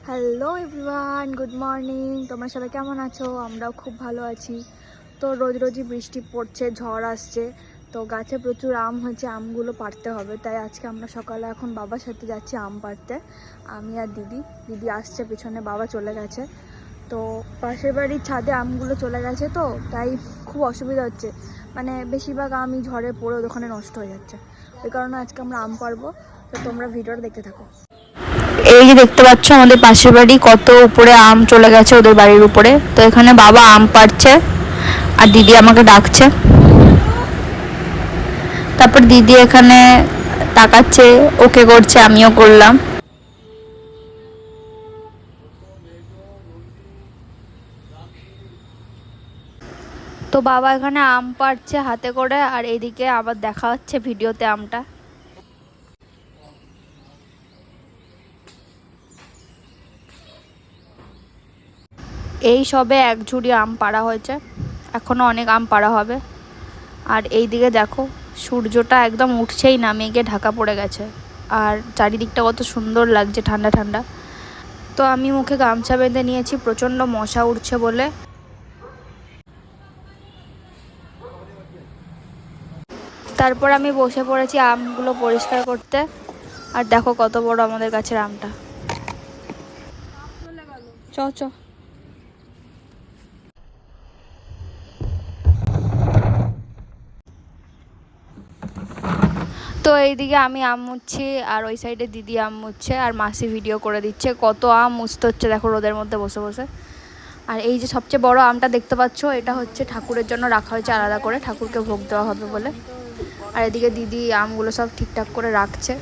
Hello everyone, good morning. তোমরা সবাই কেমন আছো? আমরাও খুব ভালো আছি। তো রোজই বৃষ্টি পড়ছে, ঝড় আসছে, তো গাছে প্রচুর আম হয়েছে, আমগুলো পাড়তে হবে। তাই আজকে আমরা সকালে এখন বাবার সাথে যাচ্ছি আম পাড়তে। আমি আর দিদি আসছে পিছনে, বাবা চলে গেছে। তো পাশের বাড়ির ছাদে আমগুলো চলে গেছে, তো তাই খুব অসুবিধা হচ্ছে। মানে বেশিরভাগ আমই ঝড়ে পড়ে ওখানে নষ্ট হয়ে যাচ্ছে। ওই কারণে আজকে আমরা আম পাড়বো। তো তোমরা ভিডিওটা দেখতে থাকো। এই যে দেখতে পাচ্ছ আমাদের পাশের বাড়ি কত উপরে আম চলে গেছে ওদের বাড়ির উপরে। তো এখানে বাবা আম পাড়ছে আর দিদি আমাকে ডাকছে। তারপর দিদি এখানে তাকাচ্ছে, ওকে করছে, আমিও করলাম। তো বাবা এখানে আম পাড়ছে হাতে করে, আর এইদিকে আবার দেখা হচ্ছে ভিডিওতে আমটা। এই সবে এক ঝুড়ি আম পাড়া হয়েছে, এখনো অনেক আম পাড়া হবে। আর এই দিকে দেখো সূর্যটা একদম উঠছেই না, মেঘে ঢাকা পড়ে গেছে। আর চারিদিকটা কত সুন্দর লাগছে, ঠান্ডা ঠান্ডা। তো আমি মুখে গামছা বেঁধে নিয়েছি, প্রচণ্ড মশা উঠছে বলে। তারপর আমি বসে পড়েছি আমগুলো পরিষ্কার করতে। আর দেখো কত বড় আমাদের গাছের আমটা। চ চ। তো এইদিকে আমি আম মুছছি, আর ওই সাইডে দিদি আম মুছছে, আর মাসি ভিডিও করে দিচ্ছে। কত আম মুছতে হচ্ছে দেখো রোদের মধ্যে বসে বসে। আর এই যে সবচেয়ে বড় আমটা দেখতে পাচ্ছ, এটা হচ্ছে ঠাকুরের জন্য রাখা হয়েছে আলাদা করে, ঠাকুরকে ভোগ দেওয়া হবে বলে। আর এদিকে দিদি আমগুলো সব ঠিকঠাক করে রাখছে,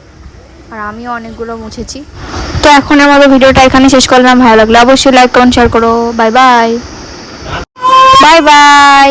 আর আমিও অনেকগুলো মুছেছি। তো এখন আমাদের ভিডিওটা এখানে শেষ করলাম। ভালো লাগলে অবশ্যই লাইক কমেন্ট শেয়ার করো। Bye bye. Bye bye.